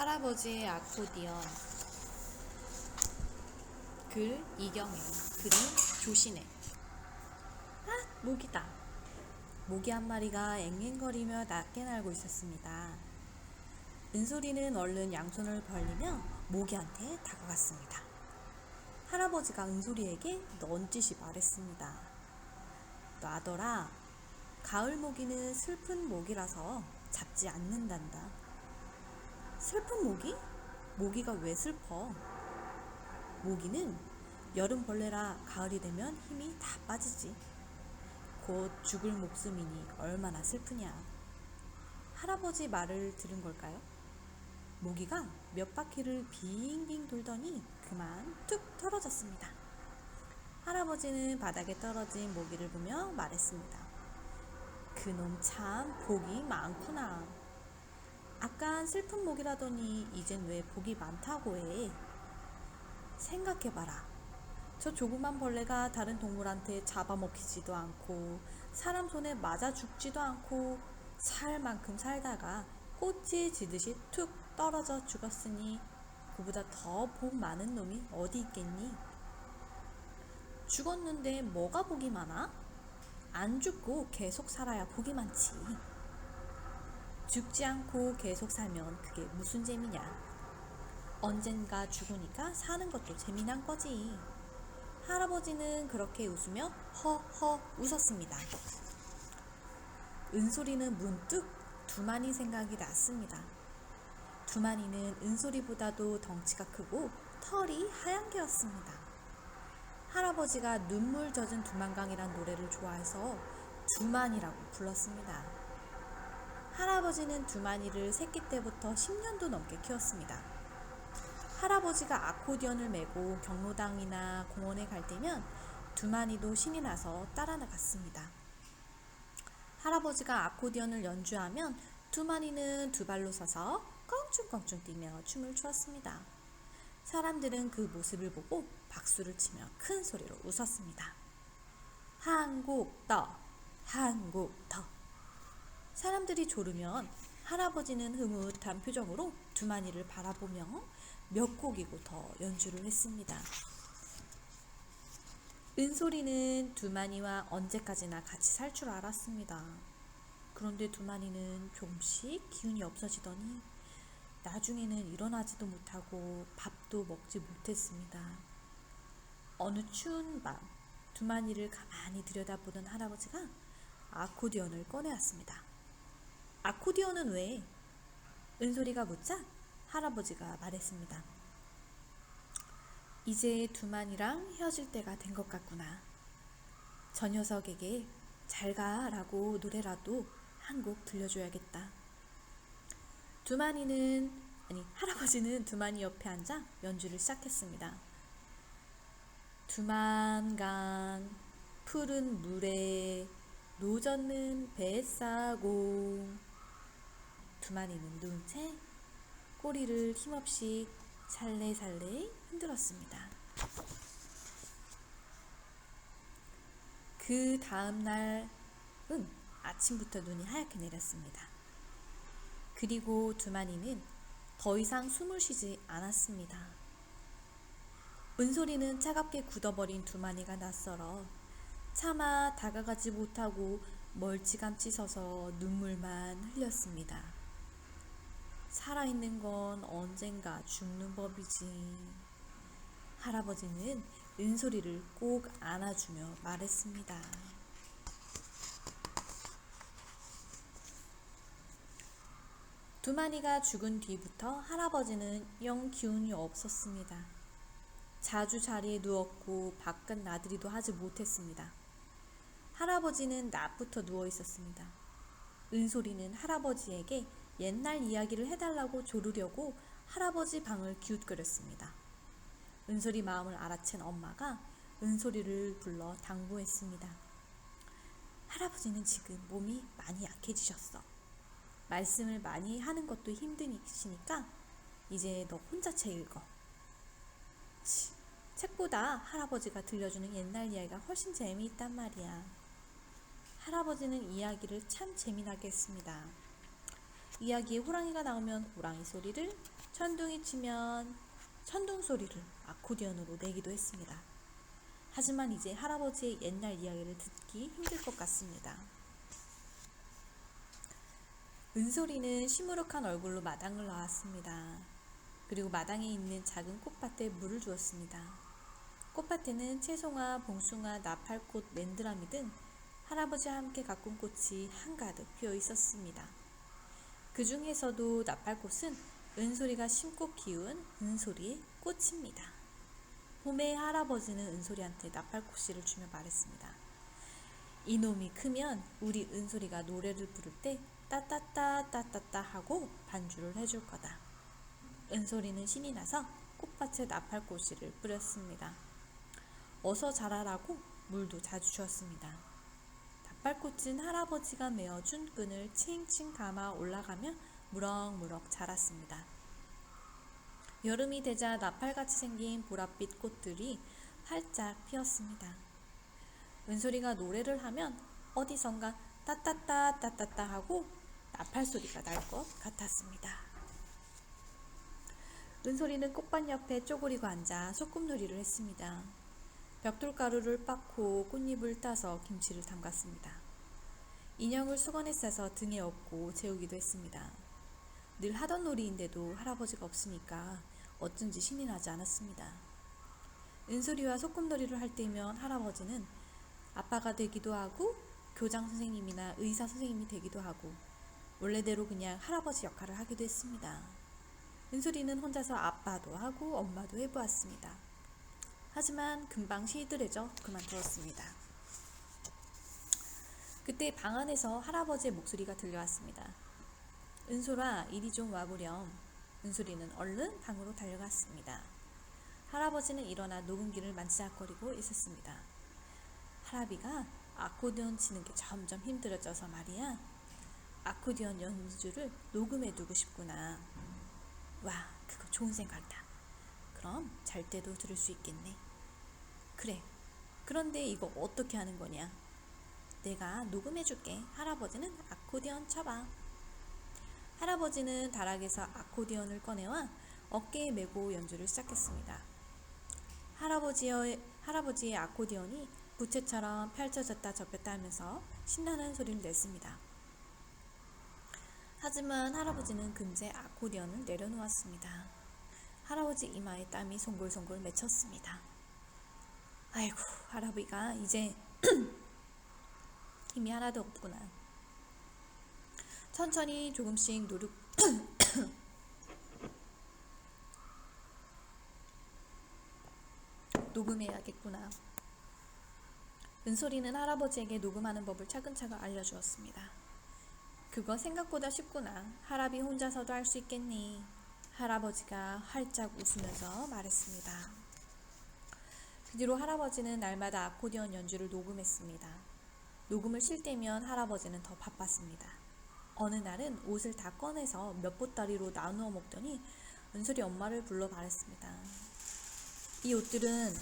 할아버지의 아코디언. 글 이경애. 그림 조신혜. 모기다. 모기 한 마리가 앵앵거리며 낮게 날고 있었습니다. 은솔이는 얼른 양손을 벌리며 모기한테 다가갔습니다. 할아버지가 은솔이에게 넌지시 말했습니다. 놔둬라. 가을 모기는 슬픈 모기라서 잡지 않는단다. 슬픈 모기? 모기가 왜 슬퍼? 모기는 여름 벌레라 가을이 되면 힘이 다 빠지지. 곧 죽을 목숨이니 얼마나 슬프냐. 할아버지 말을 들은 걸까요? 모기가 몇 바퀴를 빙빙 돌더니 그만 툭 떨어졌습니다. 할아버지는 바닥에 떨어진 모기를 보며 말했습니다. 그놈 참 복이 많구나. 아깐 슬픈 모기라더니 이젠 왜 복이 많다고 해. 생각해봐라. 저 조그만 벌레가 다른 동물한테 잡아먹히지도 않고 사람 손에 맞아 죽지도 않고 살 만큼 살다가 꽃이 지듯이 툭 떨어져 죽었으니 그보다 더 복 많은 놈이 어디 있겠니? 죽었는데 뭐가 복이 많아? 안 죽고 계속 살아야 복이 많지. 죽지 않고 계속 살면 그게 무슨 재미냐. 언젠가 죽으니까 사는 것도 재미난 거지. 할아버지는 그렇게 웃으며 허허 웃었습니다. 은솔이는 문득 두만이 생각이 났습니다. 두만이는 은솔이보다도 덩치가 크고 털이 하얀 개였습니다. 할아버지가 눈물 젖은 두만강이란 노래를 좋아해서 두만이라고 불렀습니다. 할아버지는 두만이를 새끼 때부터 10년도 넘게 키웠습니다. 할아버지가 아코디언을 메고 경로당이나 공원에 갈 때면 두만이도 신이 나서 따라 나갔습니다. 할아버지가 아코디언을 연주하면 두만이는 두 발로 서서 껑충껑충 뛰며 춤을 추었습니다. 사람들은 그 모습을 보고 박수를 치며 큰 소리로 웃었습니다. 한국 더! 한국 더! 사람들이 졸으면 할아버지는 흐뭇한 표정으로 두만이를 바라보며 몇 곡이고 더 연주를 했습니다. 은솔이는 두만이와 언제까지나 같이 살 줄 알았습니다. 그런데 두만이는 조금씩 기운이 없어지더니 나중에는 일어나지도 못하고 밥도 먹지 못했습니다. 어느 추운 밤 두만이를 가만히 들여다보던 할아버지가 아코디언을 꺼내왔습니다. 아코디언은 왜? 은솔이가 묻자 할아버지가 말했습니다. 이제 두만이랑 헤어질 때가 된 것 같구나. 저 녀석에게 잘 가라고 노래라도 한 곡 들려줘야겠다. 할아버지는 두만이 옆에 앉아 연주를 시작했습니다. 두만강 푸른 물에 노젓는 뱃사공. 두만이는 누운 채 꼬리를 힘없이 살래살래 흔들었습니다. 그 다음 날은 아침부터 눈이 하얗게 내렸습니다. 그리고 두만이는 더 이상 숨을 쉬지 않았습니다. 은솔이는 차갑게 굳어버린 두만이가 낯설어 차마 다가가지 못하고 멀찌감치 서서 눈물만 흘렸습니다. 살아있는 건 언젠가 죽는 법이지. 할아버지는 은솔이를 꼭 안아주며 말했습니다. 두만이가 죽은 뒤부터 할아버지는 영 기운이 없었습니다. 자주 자리에 누웠고 바깥 나들이도 하지 못했습니다. 할아버지는 낮부터 누워 있었습니다. 은솔이는 할아버지에게 옛날 이야기를 해달라고 조르려고 할아버지 방을 기웃거렸습니다. 은솔이 마음을 알아챈 엄마가 은솔이를 불러 당부했습니다. 할아버지는 지금 몸이 많이 약해지셨어. 말씀을 많이 하는 것도 힘드시니까 이제 너 혼자 책 읽어. 책보다 할아버지가 들려주는 옛날 이야기가 훨씬 재미있단 말이야. 할아버지는 이야기를 참 재미나게 했습니다. 이야기에 호랑이가 나오면 호랑이 소리를, 천둥이 치면 천둥 소리를 아코디언으로 내기도 했습니다. 하지만 이제 할아버지의 옛날 이야기를 듣기 힘들 것 같습니다. 은솔이는 시무룩한 얼굴로 마당을 나왔습니다. 그리고 마당에 있는 작은 꽃밭에 물을 주었습니다. 꽃밭에는 채송화, 봉숭아, 나팔꽃, 맨드라미 등 할아버지와 함께 가꾼 꽃이 한가득 피어 있었습니다. 그 중에서도 나팔꽃은 은솔이가 심고 키운 은솔이의 꽃입니다. 봄에 할아버지는 은솔이한테 나팔꽃씨를 주며 말했습니다. 이놈이 크면 우리 은솔이가 노래를 부를 때 따따따 따따따 하고 반주를 해줄 거다. 은솔이는 신이 나서 꽃밭에 나팔꽃씨를 뿌렸습니다. 어서 자라라고 물도 자주 주었습니다. 나팔꽃은 할아버지가 메어준 끈을 칭칭 감아 올라가며 무럭무럭 자랐습니다. 여름이 되자 나팔같이 생긴 보랏빛 꽃들이 활짝 피었습니다. 은솔이가 노래를 하면 어디선가 따따따 따따따 하고 나팔 소리가 날 것 같았습니다. 은솔이는 꽃밭 옆에 쪼그리고 앉아 소꿉놀이를 했습니다. 벽돌가루를 빻고 꽃잎을 따서 김치를 담갔습니다. 인형을 수건에 싸서 등에 업고 재우기도 했습니다. 늘 하던 놀이인데도 할아버지가 없으니까 어쩐지 신이 나지 않았습니다. 은솔이와 소꿉놀이를 할 때면 할아버지는 아빠가 되기도 하고 교장 선생님이나 의사 선생님이 되기도 하고 원래대로 그냥 할아버지 역할을 하기도 했습니다. 은솔이는 혼자서 아빠도 하고 엄마도 해보았습니다. 하지만 금방 시들해져 그만두었습니다. 그때 방 안에서 할아버지의 목소리가 들려왔습니다. 은솔아, 이리 좀 와보렴. 은솔이는 얼른 방으로 달려갔습니다. 할아버지는 일어나 녹음기를 만지작거리고 있었습니다. 할아비가 아코디언 치는 게 점점 힘들어져서 말이야. 아코디언 연주를 녹음해두고 싶구나. 와, 그거 좋은 생각이다. 그럼 잘 때도 들을 수 있겠네. 그래, 그런데 이거 어떻게 하는 거냐? 내가 녹음해줄게. 할아버지는 아코디언 쳐봐. 할아버지는 다락에서 아코디언을 꺼내와 어깨에 메고 연주를 시작했습니다. 할아버지의 아코디언이 부채처럼 펼쳐졌다 접혔다 하면서 신나는 소리를 냈습니다. 하지만 할아버지는 금세 아코디언을 내려놓았습니다. 할아버지 이마에 땀이 송골송골 맺혔습니다. 아이고, 할아버지가 이제 힘이 하나도 없구나. 천천히 조금씩 녹음해야겠구나. 은솔이는 할아버지에게 녹음하는 법을 차근차근 알려주었습니다. 그거 생각보다 쉽구나. 할아비 혼자서도 할 수 있겠니? 할아버지가 활짝 웃으면서 말했습니다. 그 뒤로 할아버지는 날마다 아코디언 연주를 녹음했습니다. 녹음을 쉴 때면 할아버지는 더 바빴습니다. 어느 날은 옷을 다 꺼내서 몇 보따리로 나누어 먹더니 은솔이 엄마를 불러 말했습니다. 이 옷들은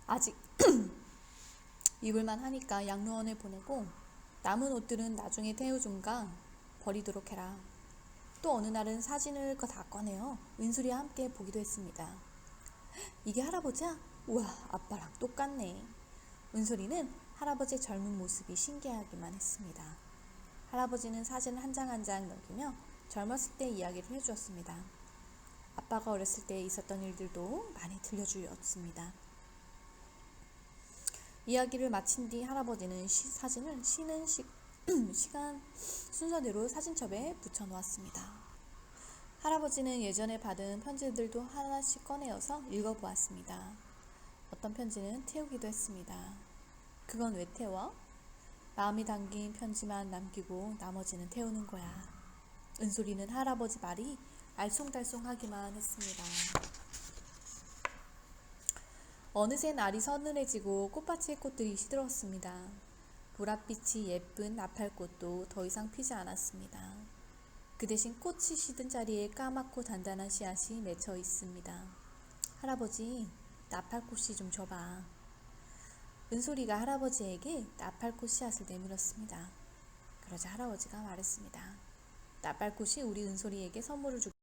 아직 입을만 하니까 양로원에 보내고 남은 옷들은 나중에 태우준가 버리도록 해라. 또 어느 날은 사진을 다 꺼내어 은솔이와 함께 보기도 했습니다. 이게 할아버지야? 우와, 아빠랑 똑같네. 은솔이는 할아버지의 젊은 모습이 신기하기만 했습니다. 할아버지는 사진을 한 장 한 장 넘기며 젊었을 때 이야기를 해주었습니다. 아빠가 어렸을 때 있었던 일들도 많이 들려주었습니다. 이야기를 마친 뒤 할아버지는 사진을 쉬는 시간 순서대로 사진첩에 붙여 놓았습니다. 할아버지는 예전에 받은 편지들도 하나씩 꺼내어서 읽어보았습니다. 어떤 편지는 태우기도 했습니다. 그건 왜 태워? 마음이 담긴 편지만 남기고 나머지는 태우는 거야. 은솔이는 할아버지 말이 알쏭달쏭하기만 했습니다. 어느새 날이 서늘해지고 꽃밭의 꽃들이 시들었습니다. 보랏빛이 예쁜 나팔꽃도 더 이상 피지 않았습니다. 그 대신 꽃이 시든 자리에 까맣고 단단한 씨앗이 맺혀 있습니다. 할아버지, 나팔꽃씨 좀 줘봐. 은솔이가 할아버지에게 나팔꽃 씨앗을 내밀었습니다. 그러자 할아버지가 말했습니다. 나팔꽃이 우리 은솔이에게 선물을 주고